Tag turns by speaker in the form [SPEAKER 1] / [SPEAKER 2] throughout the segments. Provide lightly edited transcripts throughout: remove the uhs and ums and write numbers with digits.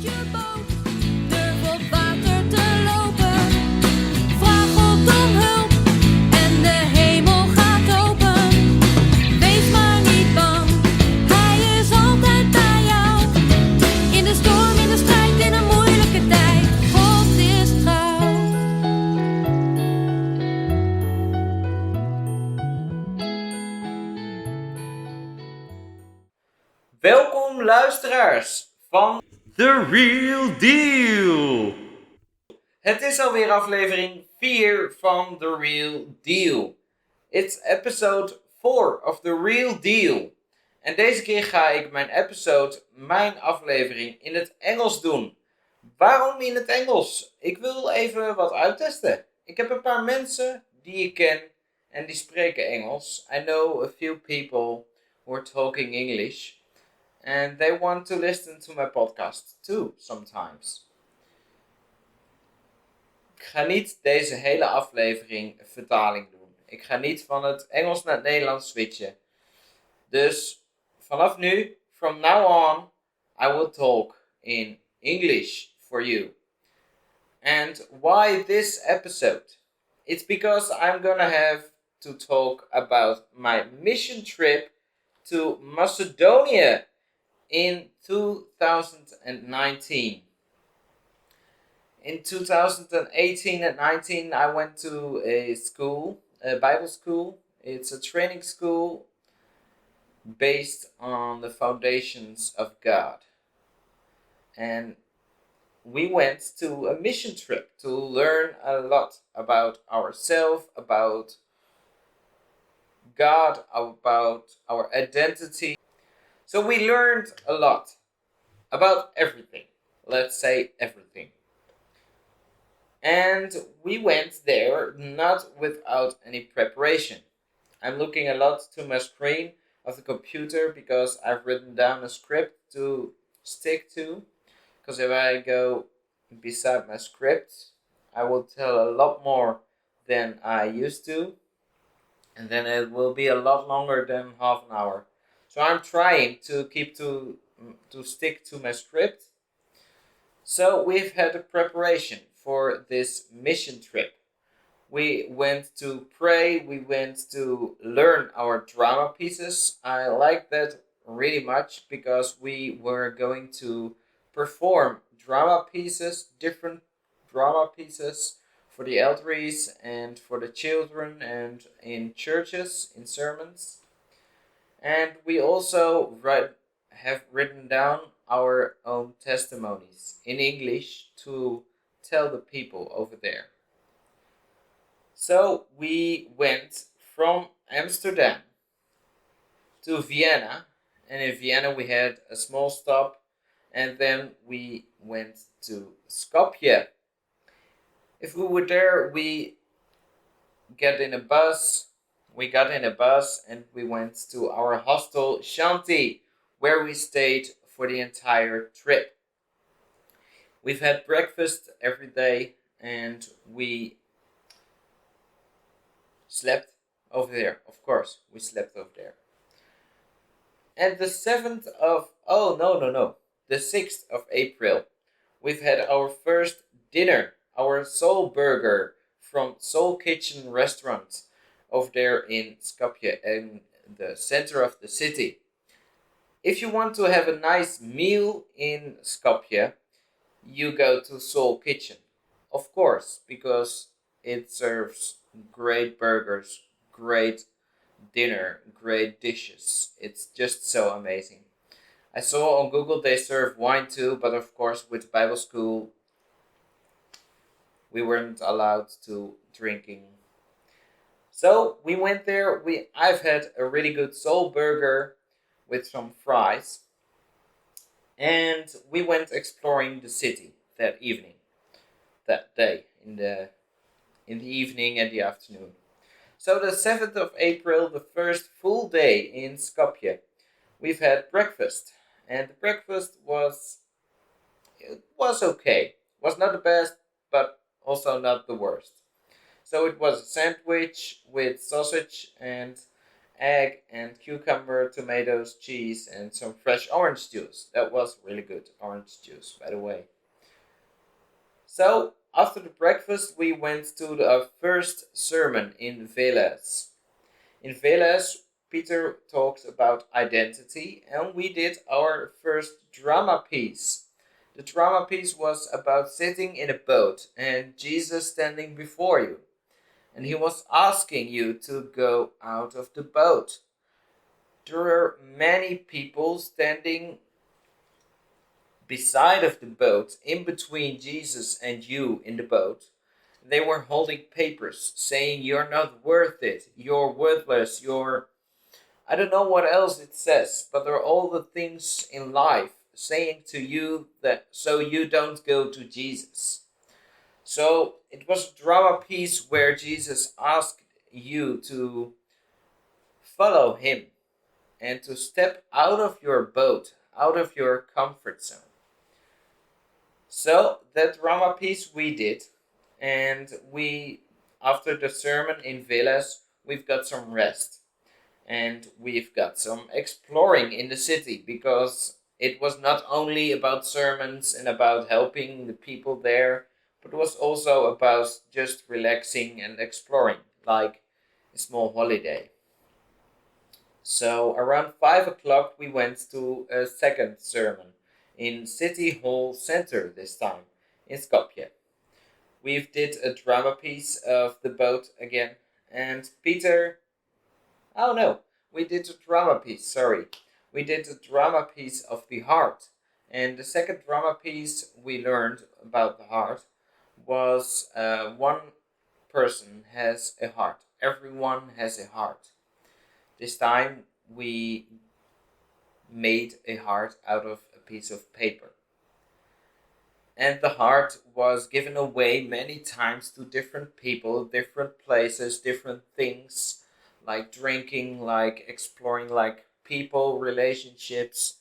[SPEAKER 1] uit je boot. Durf op water te lopen. Vraag God om hulp en de hemel gaat open. Wees maar niet bang, Hij is altijd bij jou. In de storm, in de strijd, in een moeilijke tijd. God is trouw.
[SPEAKER 2] Welkom luisteraars van The Real Deal. Het is alweer aflevering 4 van The Real Deal. It's episode 4 of The Real Deal. En deze keer ga ik mijn aflevering in het Engels doen. Waarom in het Engels? Ik wil even wat uittesten. Ik heb een paar mensen die ik ken en die spreken Engels. I know a few people who are talking English. And they want to listen to my podcast too, sometimes. Ik ga niet deze hele aflevering vertaling doen. Ik ga niet van het Engels naar het Nederlands switchen. Dus vanaf nu, from now on, I will talk in English for you. And why this episode? It's because I'm gonna have to talk about my mission trip to Macedonia in 2019. In 2018 and 19, I went to a school, a Bible school. It's a training school based on the foundations of God. And we went to a mission trip to learn a lot about ourselves, about God, about our identity. So we learned a lot about everything. Let's say everything. And we went there not without any preparation. I'm looking a lot to my screen of the computer because I've written down a script to stick to. Because if I go beside my script, I will tell a lot more than I used to. And then it will be a lot longer than half an hour. So I'm trying to stick to my script. So we've had a preparation for this mission trip. We went to pray, we went to learn our drama pieces. I like that really much because we were going to perform drama pieces, different drama pieces for the elderys and for the children and in churches, in sermons. And we also have written down our own testimonies in English to tell the people over there. So we went from Amsterdam to Vienna, and in Vienna we had a small stop, and then we went to Skopje. If we were there, we got in a bus and we went to our hostel Shanti, where we stayed for the entire trip. We've had breakfast every day and we slept over there. Of course, we slept over there. And the 6th of April, we've had our first dinner, our soul burger from Soul Kitchen restaurant over there in Skopje, in the center of the city. If you want to have a nice meal in Skopje, you go to Soul Kitchen. Of course, because it serves great burgers, great dinner, great dishes. It's just so amazing. I saw on Google they serve wine too, but of course with Bible school we weren't allowed to drinking. So we went there. I've had a really good soul burger with some fries. And we went exploring the city that day, in the evening and the afternoon. So the 7th of April, the first full day in Skopje, we've had breakfast. And the breakfast was okay. Was not the best, but also not the worst. So it was a sandwich with sausage and egg and cucumber, tomatoes, cheese, and some fresh orange juice. That was really good orange juice, by the way. So, after the breakfast, we went to the first sermon in Veles. In Veles, Peter talked about identity, and we did our first drama piece. The drama piece was about sitting in a boat and Jesus standing before you. And he was asking you to go out of the boat. There were many people standing beside of the boat, in between Jesus and you in the boat. They were holding papers saying you're not worth it, you're worthless, I don't know what else it says, but there are all the things in life saying to you that so you don't go to Jesus. So it was a drama piece where Jesus asked you to follow him and to step out of your boat, out of your comfort zone. So that drama piece we did, and after the sermon in Veles, we've got some rest. And we've got some exploring in the city, because it was not only about sermons and about helping the people there, but it was also about just relaxing and exploring, like a small holiday. So around 5 o'clock we went to a second sermon in City Hall Center this time, in Skopje. We did a drama piece of the boat again, and Peter... Oh no, we did a drama piece, We did a drama piece of the heart. And the second drama piece we learned about the heart was one person has a heart. Everyone has a heart. This time we made a heart out of a piece of paper. And the heart was given away many times to different people, different places, different things, like drinking, like exploring, like people, relationships.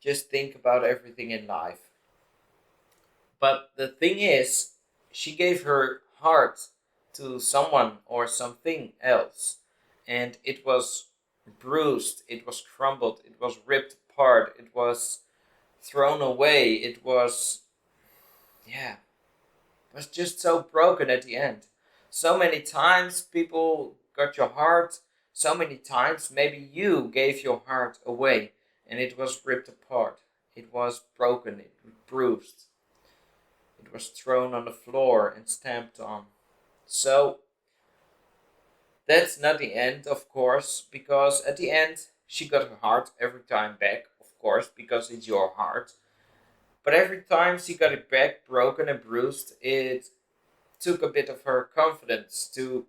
[SPEAKER 2] Just think about everything in life. But the thing is, she gave her heart to someone or something else, and it was bruised, it was crumbled, it was ripped apart, it was thrown away, it was just so broken at the end. So many times people got your heart, so many times maybe you gave your heart away and it was ripped apart, it was broken, it was bruised, it was thrown on the floor and stamped on. So that's not the end, of course, because at the end she got her heart every time back, of course, because it's your heart. But every time she got it back, broken and bruised, it took a bit of her confidence to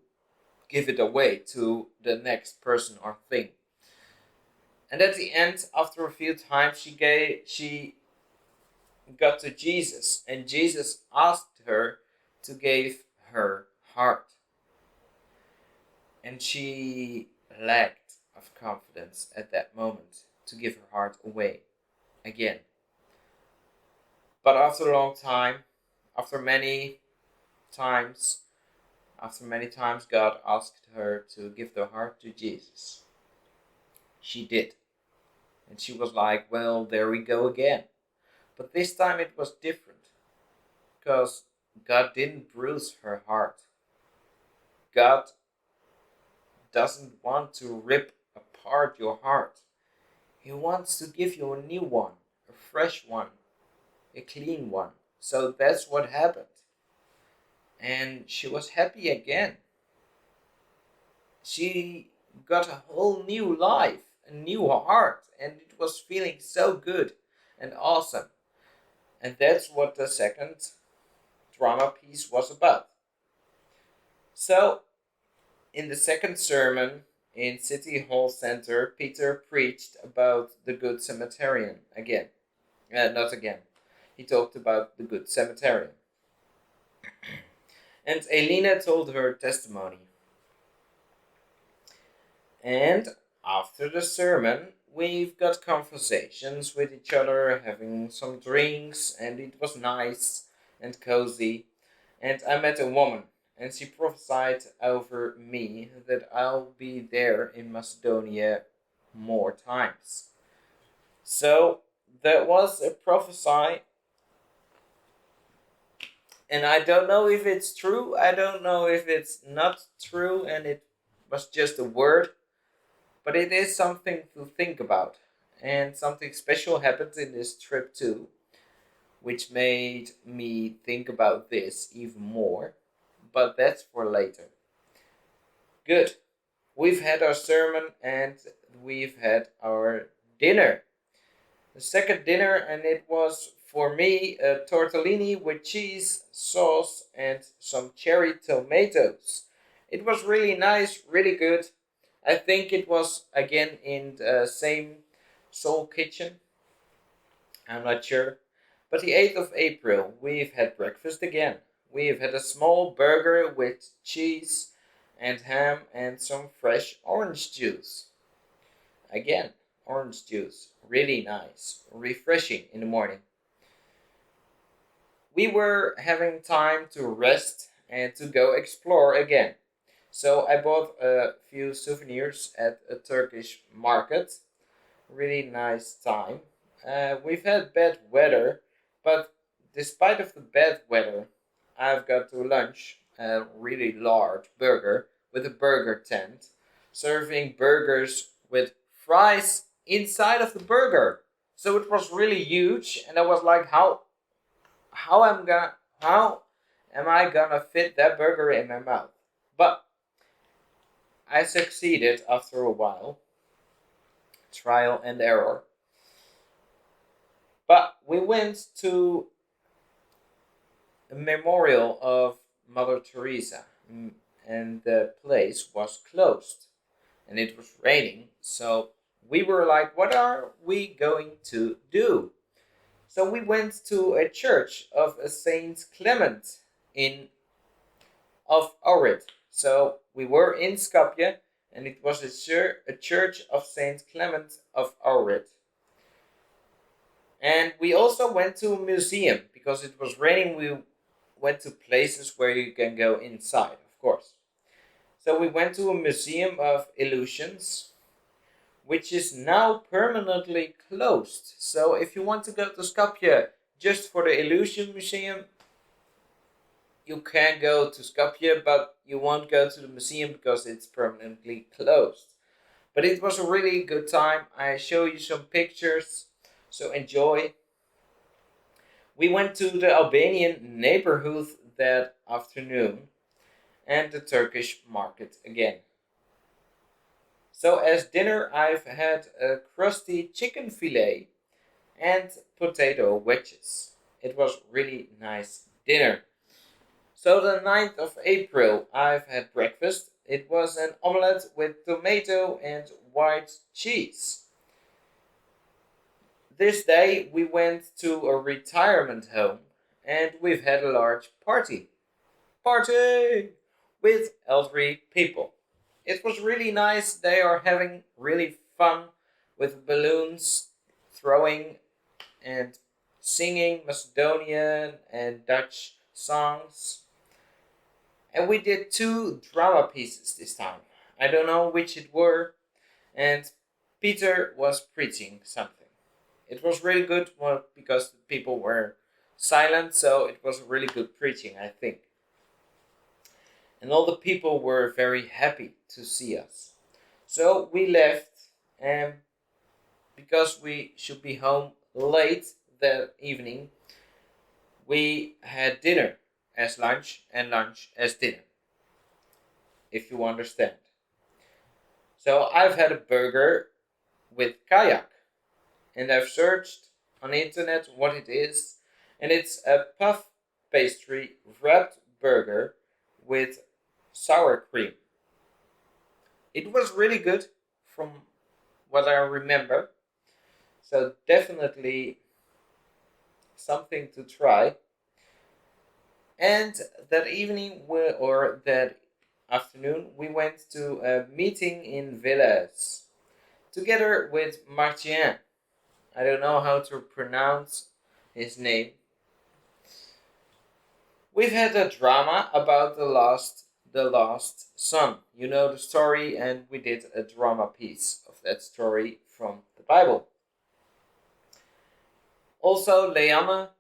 [SPEAKER 2] give it away to the next person or thing. And at the end, after a few times, she got to Jesus, and Jesus asked her to give her heart. And she lacked of confidence at that moment to give her heart away again. But after a long time, after many times, God asked her to give her heart to Jesus. She did. And she was like, well, there we go again. But this time it was different, because God didn't bruise her heart. God doesn't want to rip apart your heart. He wants to give you a new one, a fresh one, a clean one. So that's what happened. And she was happy again. She got a whole new life, a new heart, and it was feeling so good and awesome. And that's what the second drama piece was about. So, in the second sermon in City Hall Center, Peter preached about the Good Samaritan again. Not again. He talked about the Good Samaritan. And Elena told her testimony. And after the sermon, we've got conversations with each other, having some drinks, and it was nice and cozy. And I met a woman, and she prophesied over me that I'll be there in Macedonia more times. So that was a prophecy, and I don't know if it's true, I don't know if it's not true, and it was just a word, but it is something to think about. And something special happened in this trip too, which made me think about this even more, but that's for later. Good. We've had our sermon and we've had our dinner. The second dinner, and it was for me a tortellini with cheese, sauce, and some cherry tomatoes. It was really nice, really good. I think it was again in the same Soul Kitchen. I'm not sure. But the 8th of April, we've had breakfast again. We've had a small burger with cheese and ham and some fresh orange juice. Again, orange juice. Really nice. Refreshing in the morning. We were having time to rest and to go explore again. So I bought a few souvenirs at a Turkish market. Really nice time. We've had bad weather, but despite of the bad weather, I've got to lunch a really large burger with a burger tent, serving burgers with fries inside of the burger. So it was really huge, and I was like, how am I gonna fit that burger in my mouth? But I succeeded after a while, trial and error. But we went to a memorial of Mother Teresa, and the place was closed, and it was raining. So we were like, what are we going to do? So we went to a church of a Saint Clement of Ohrid. So we were in Skopje, and it was a church of Saint Clement of Ohrid. And we also went to a museum because it was raining. We went to places where you can go inside, of course. So we went to a museum of illusions, which is now permanently closed. So if you want to go to Skopje just for the illusion museum, you can go to Skopje, but you won't go to the museum because it's permanently closed. But it was a really good time. I show you some pictures, so enjoy. We went to the Albanian neighborhood that afternoon and the Turkish market again. So as dinner, I've had a crusty chicken fillet and potato wedges. It was really nice dinner. So the 9th of April, I've had breakfast. It was an omelette with tomato and white cheese. This day we went to a retirement home and we've had a large party. Party! With elderly people. It was really nice. They are having really fun with balloons, throwing and singing Macedonian and Dutch songs. And we did 2 drama pieces this time. I don't know which it were. And Peter was preaching something. It was really good because the people were silent, so it was really good preaching, I think. And all the people were very happy to see us. So we left, and because we should be home late that evening, we had dinner as lunch and lunch as dinner, if you understand. So I've had a burger with kayak, and I've searched on the internet what it is, and it's a puff pastry wrapped burger with sour cream. It was really good from what I remember, so definitely something to try. And that evening or that afternoon we went to a meeting in Villers together with Martien. I don't know how to pronounce his name. We've had a drama about the lost son. You know the story, and we did a drama piece of that story from the Bible. Also, Leanne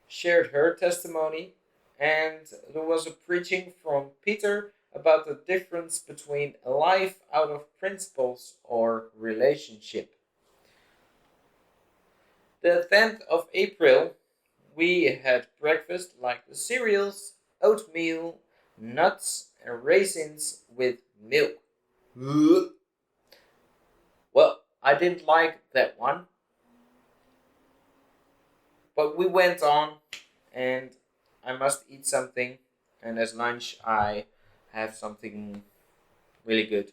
[SPEAKER 2] shared her testimony, and there was a preaching from Peter about the difference between a life out of principles or relationship. The 10th of April, we had breakfast like the cereals, oatmeal, nuts, and raisins with milk. Well, I didn't like that one. But we went on, and I must eat something. And as lunch, I have something really good.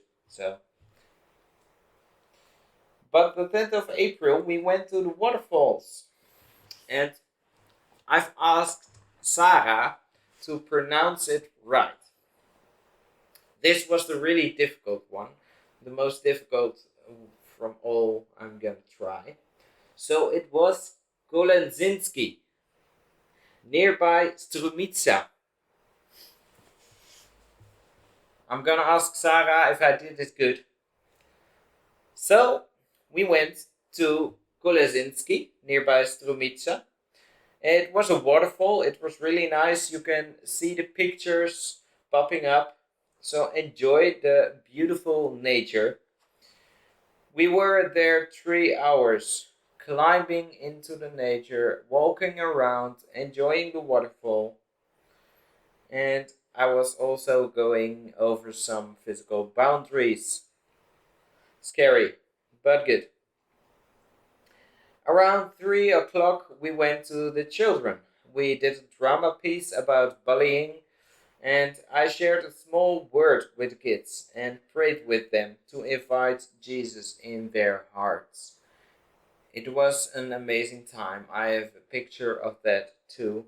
[SPEAKER 2] But the 10th of April, we went to the waterfalls. And I've asked Sarah to pronounce it right. This was the really difficult one. The most difficult from all I'm gonna try. So it was Kolenzinski, nearby Strumica. I'm gonna ask Sarah if I did it good. So we went to Kolenzinski, nearby Strumica. It was a waterfall. It was really nice. You can see the pictures popping up. So enjoy the beautiful nature. We were there 3 hours, climbing into the nature, walking around, enjoying the waterfall. And I was also going over some physical boundaries. Scary, but good. Around 3 o'clock, we went to the children. We did a drama piece about bullying, and I shared a small word with kids and prayed with them to invite Jesus in their hearts. It was an amazing time. I have a picture of that too.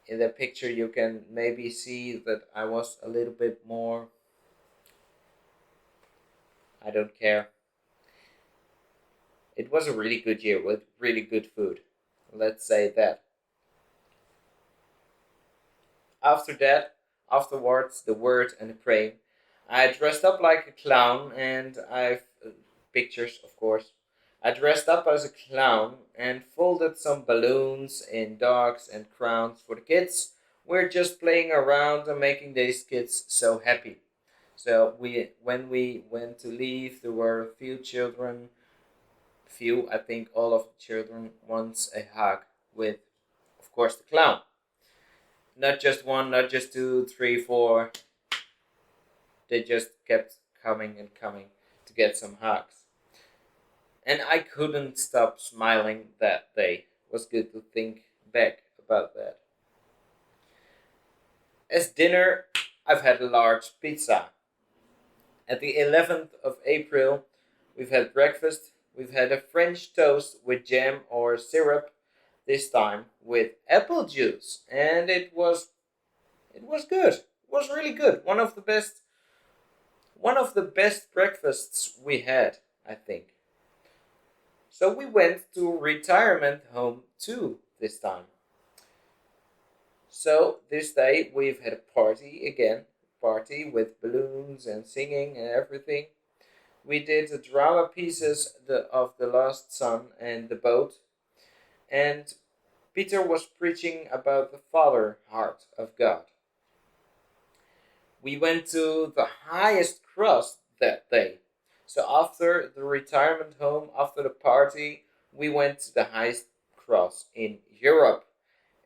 [SPEAKER 2] In the picture you can maybe see that I was a little bit more... I don't care. It was a really good year with really good food. Let's say that. Afterwards, the word and the praying, I dressed up like a clown, and I've pictures, of course. I dressed up as a clown and folded some balloons in dogs and crowns for the kids. We're just playing around and making these kids so happy. So when we went to leave, there were a few children. I think all of the children wants a hug with, of course, the clown. Not just one, not just 2, 3, 4. They just kept coming and coming to get some hugs. And I couldn't stop smiling that day. It was good to think back about that. As dinner, I've had a large pizza. At the 11th of April, we've had breakfast. We've had a French toast with jam or syrup, this time with apple juice, and it was good. It was really good. One of the best breakfasts we had, I think. So we went to retirement home too this time. So this day we've had a party with balloons and singing and everything. We did the drama pieces of the lost son and the boat. And Peter was preaching about the Father heart of God. We went to the highest cross that day. So after the retirement home, after the party, we went to the highest cross in Europe.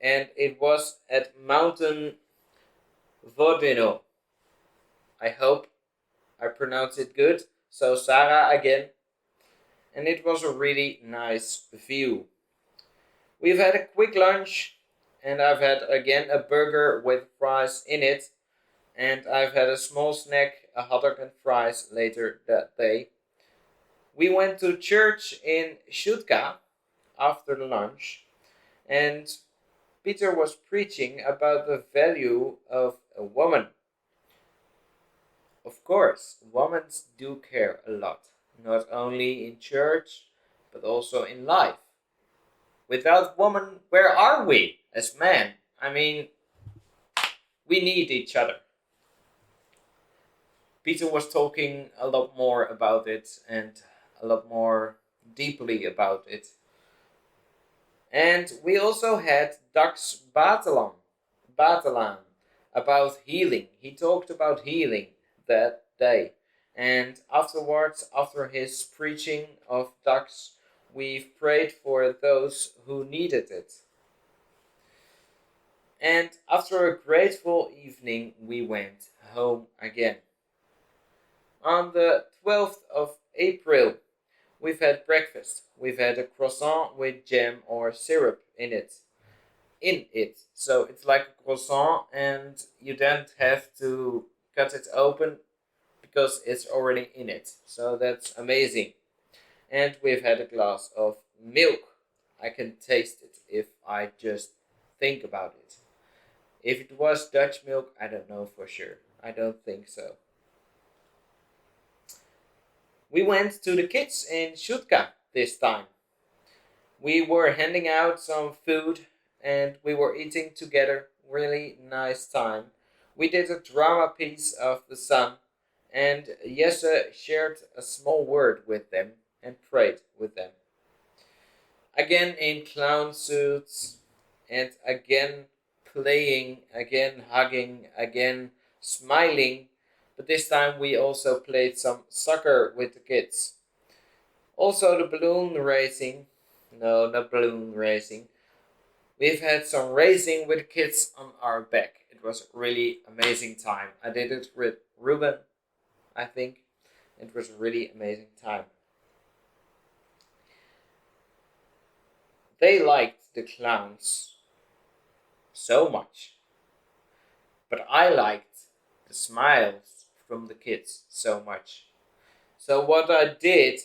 [SPEAKER 2] And it was at Mountain Vodeno. I hope I pronounced it good. So Sarah again. And it was a really nice view. We've had a quick lunch, and I've had again a burger with fries in it, and I've had a small snack, a hot dog and fries later that day. We went to church in Shutka after the lunch, and Peter was preaching about the value of a woman. Of course, women do care a lot, not only in church, but also in life. Without woman, where are we as men? I mean, we need each other. Peter was talking a lot more about it and a lot more deeply about it. And we also had Dax Batalan about healing. He talked about healing that day. And afterwards, after his preaching of Dax, we've prayed for those who needed it. And after a grateful evening, we went home again. On the 12th of April, we've had breakfast. We've had a croissant with jam or syrup in it. So it's like a croissant and you don't have to cut it open because it's already in it. So that's amazing. And we've had a glass of milk. I can taste it if I just think about it. If it was Dutch milk, I don't know for sure. I don't think so. We went to the kids in Shutka this time. We were handing out some food and we were eating together. Really nice time. We did a drama piece of the sun and Jesse shared a small word with them and prayed with them. Again in clown suits and again playing, again hugging, again smiling. But this time we also played some soccer with the kids. Also the balloon racing. No, not balloon racing. We've had some racing with kids on our back. It was a really amazing time. I did it with Ruben, I think. It was a really amazing time. They liked the clowns so much. But I liked the smiles from the kids so much. So what I did,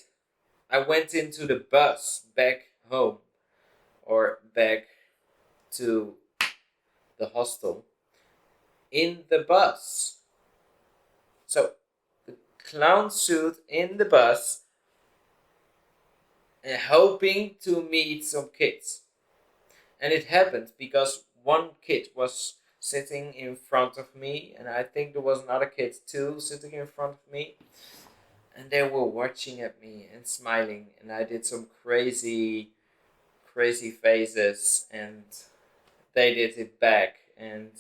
[SPEAKER 2] I went into the bus back home or back to the hostel in the bus. So the clown suit in the bus and hoping to meet some kids. And it happened because one kid was sitting in front of me and I think there was another kid too sitting in front of me. And they were watching at me and smiling and I did some crazy faces and they did it back and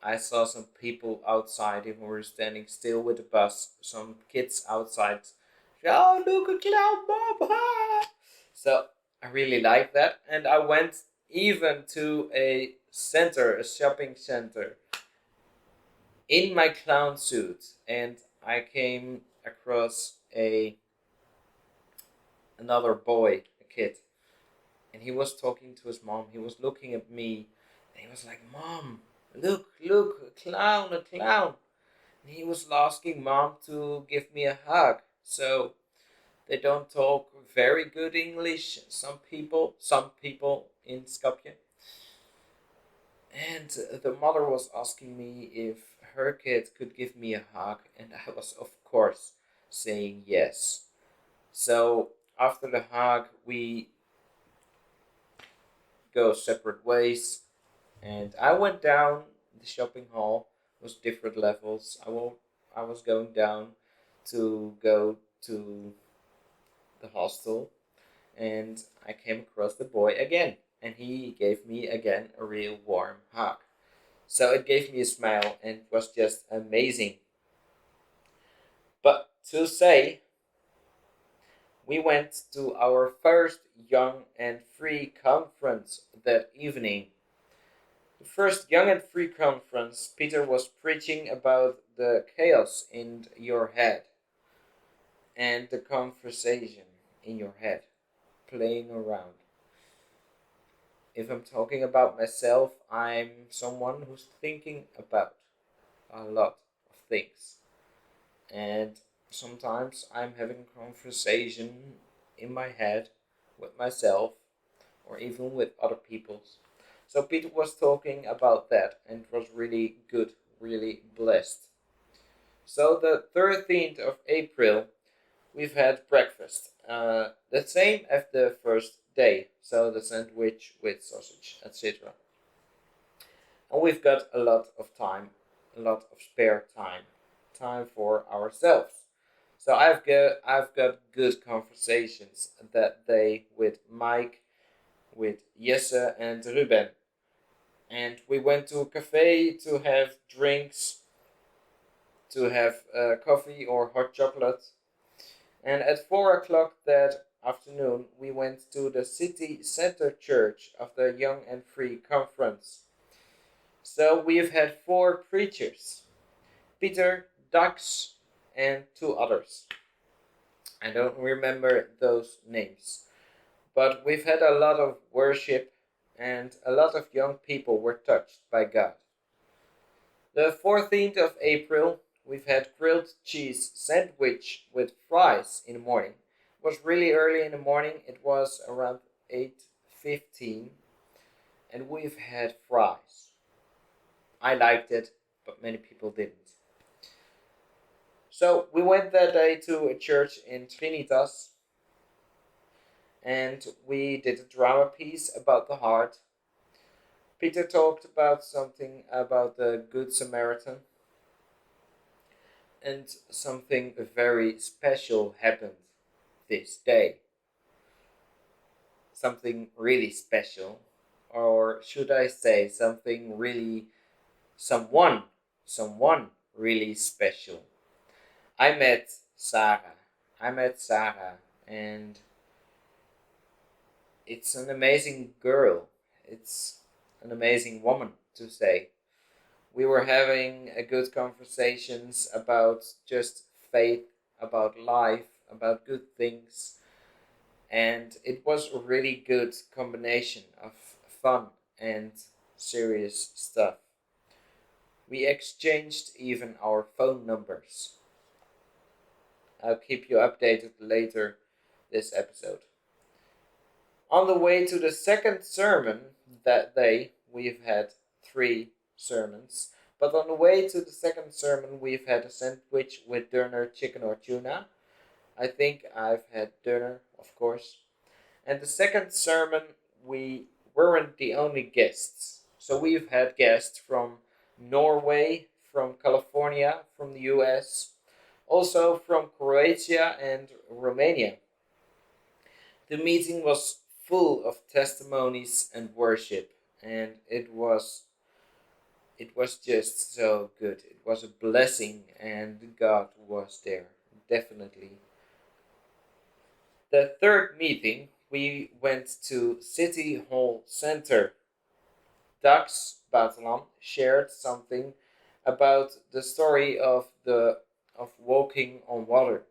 [SPEAKER 2] I saw some people outside who were standing still with the bus, some kids outside. Oh, look, a clown Bob! Ah! So I really liked that and I went even to a shopping center in my clown suit and I came across another boy, a kid, and he was talking to his mom. He was looking at me and he was like, Mom, look, a clown. And he was asking Mom to give me a hug. So they don't talk very good English, some people in Skopje. And the mother was asking me if her kid could give me a hug, and I was, of course, saying yes. So after the hug, we go separate ways, and I went down the shopping hall. It was different levels. I was going down to go to the hostel, and I came across the boy again. And he gave me again a real warm hug. So it gave me a smile and it was just amazing. But to say, we went to our first Young and Free conference that evening. The first Young and Free conference, Peter was preaching about the chaos in your head and the conversation in your head, playing around. If I'm talking about myself, I'm someone who's thinking about a lot of things. And sometimes I'm having a conversation in my head with myself or even with other people. So Peter was talking about that and it was really good, really blessed. So the 13th of April, we've had breakfast. The same as the first day. So the sandwich with sausage, etc. And we've got a lot of time, a lot of spare time for ourselves. So I've got good conversations that day with Mike, with Jesse and Ruben. And we went to a cafe to have drinks, to have coffee or hot chocolate. And at 4 o'clock that afternoon, we went to the city center church of the Young and Free Conference. So we've had 4 preachers: Peter, Dax, and 2 others. I don't remember those names. But we've had a lot of worship, and a lot of young people were touched by God. The 14th of April, we've had grilled cheese sandwich with fries in the morning. It was really early in the morning. It was around 8:15, and we've had fries. I liked it, but many people didn't. So we went that day to a church in Trinitas, and we did a drama piece about the heart. Peter talked about something about the Good Samaritan, and something very special happened this day. Something really special, or should I say someone really special. I met Sarah. And it's an amazing girl. It's an amazing woman, to say. We were having a good conversations about just faith, about life, about good things, and it was a really good combination of fun and serious stuff. We exchanged even our phone numbers. I'll keep you updated later this episode. On the way to the second sermon that day, we've had 3 sermons. But on the way to the second sermon, we've had a sandwich with doner, chicken or tuna. I think I've had doner, of course. And the second sermon, we weren't the only guests. So we've had guests from Norway, from California, from the US, also from Croatia and Romania. The meeting was full of testimonies and worship, and it was just so good. It was a blessing, and God was there, definitely. The third meeting, we went to City Hall Center. Dax Batalam shared something about the story of walking on water.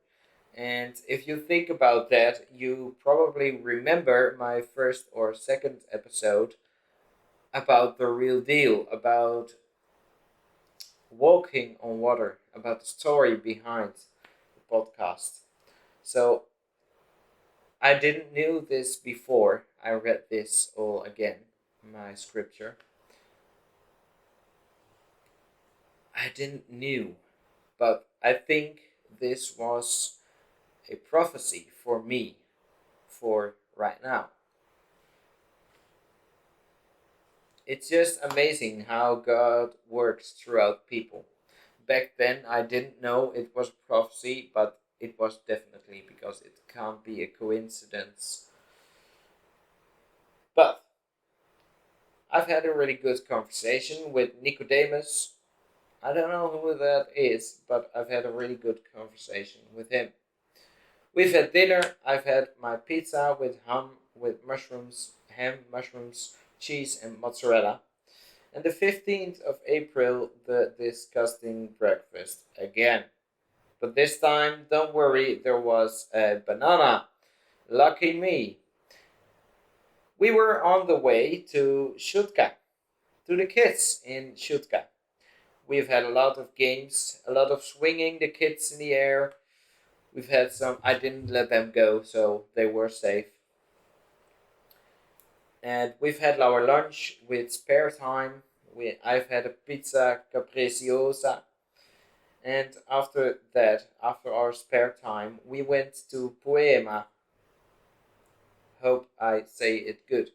[SPEAKER 2] And if you think about that, you probably remember my first or second episode about the real deal, about walking on water, about the story behind the podcast. So I didn't knew this before I read this all again, my scripture. I didn't knew, but I think this was a prophecy for me, for right now. It's just amazing how God works throughout people. Back then, I didn't know it was prophecy, but it was definitely, because it can't be a coincidence. But I've had a really good conversation with Nicodemus. I don't know who that is, but I've had a really good conversation with him. We've had dinner. I've had my pizza with ham, mushrooms, cheese, and mozzarella. And the 15th of April, the disgusting breakfast again. But this time, don't worry, there was a banana. Lucky me. We were on the way to Shutka, to the kids in Shutka. We've had a lot of games, a lot of swinging the kids in the air. We've had some, I didn't let them go, so they were safe. And we've had our lunch with spare time. I've had a pizza capricciosa. And after that, after our spare time, we went to Poema. Hope I say it good.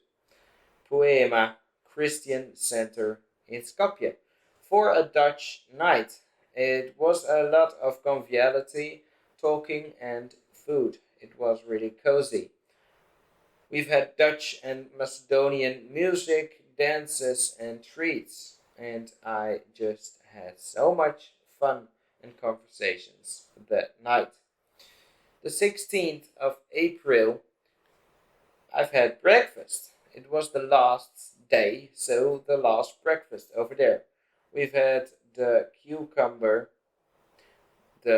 [SPEAKER 2] Poema Christian Center in Skopje for a Dutch night. It was a lot of conviviality, talking and food. It was really cozy. We've had Dutch and Macedonian music, dances and treats, and I just had so much fun and conversations that night. The 16th of April, I've had breakfast. It was the last day, so the last breakfast over there. We've had the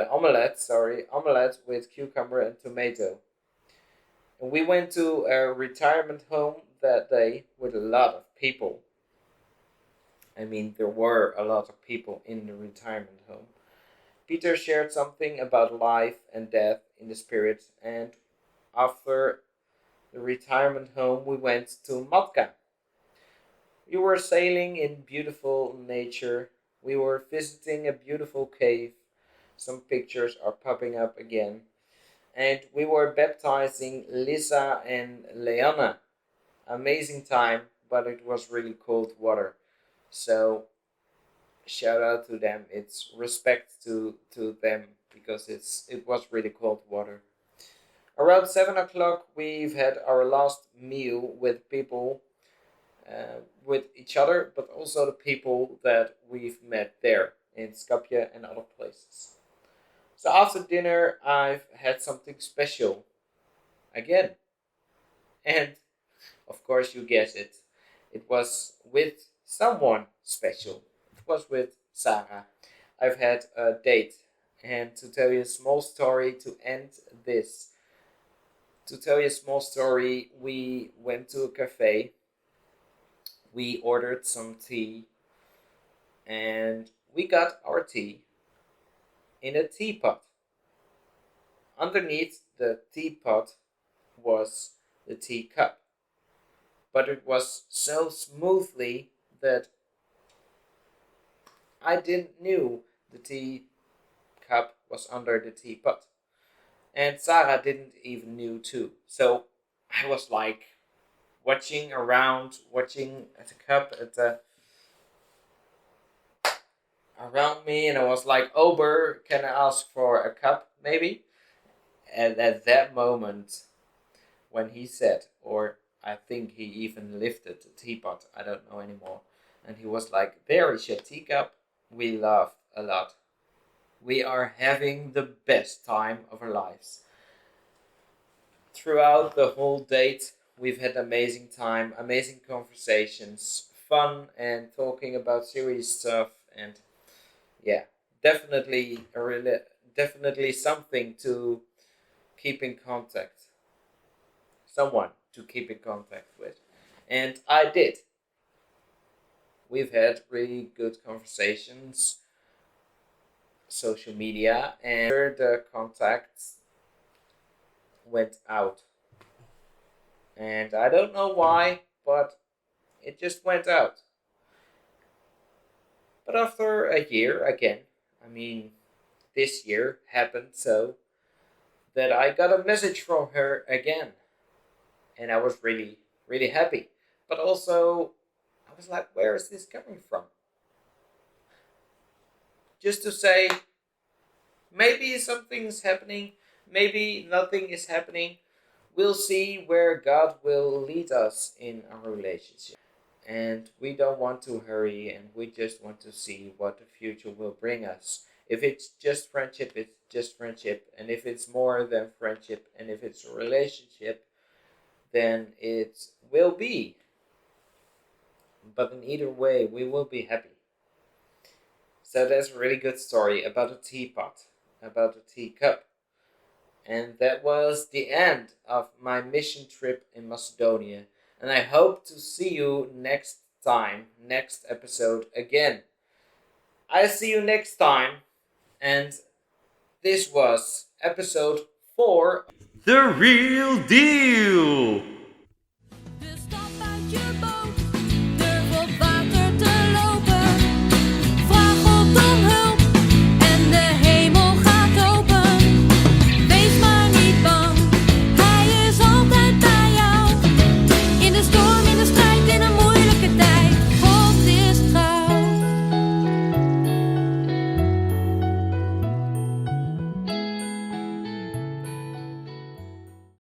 [SPEAKER 2] omelette with cucumber and tomato. And we went to a retirement home that day with a lot of people. I mean, there were a lot of people in the retirement home. Peter shared something about life and death in the spirit, and after the retirement home, we went to Matka. We were sailing in beautiful nature. We were visiting a beautiful cave. Some pictures are popping up again. And we were baptizing Lisa and Leanna. Amazing time, but it was really cold water. So shout out to them. It's respect to them because it was really cold water. Around 7 o'clock, we've had our last meal with people, with each other, but also the people that we've met there in Skopje and other places. So after dinner, I've had something special again. And of course, you guessed it. It was with someone special. It was with Sarah. I've had a date. And to tell you a small story to end this, we went to a cafe. We ordered some tea. And we got our tea in a teapot. Underneath the teapot was the teacup. But it was so smoothly that I didn't knew the teacup was under the teapot. And Sarah didn't even knew too. So I was like watching around, watching at the cup around me, and I was like, Ober, can I ask for a cup maybe? And at that moment, when he said, or I think he even lifted the teapot, I don't know anymore, and he was like, there is your teacup, we laughed a lot. We are having the best time of our lives. Throughout the whole date, we've had amazing time, amazing conversations, fun, and talking about serious stuff, and yeah, definitely something to keep in contact. Someone to keep in contact with. And I did. We've had really good conversations, social media, and the contacts went out. And I don't know why, but it just went out. But after a year again, I mean, this year happened so that I got a message from her again. And I was really, really happy. But also, I was like, where is this coming from? Just to say, maybe something's happening, maybe nothing is happening. We'll see where God will lead us in our relationship. And we don't want to hurry, and we just want to see what the future will bring us. If it's just friendship, it's just friendship. And if it's more than friendship, and if it's a relationship, then it will be. But in either way, we will be happy. So that's a really good story about a teapot, about a teacup. And that was the end of my mission trip in Macedonia. And I hope to see you next time, next episode again. I see you next time. And this was episode 4.
[SPEAKER 3] The real deal.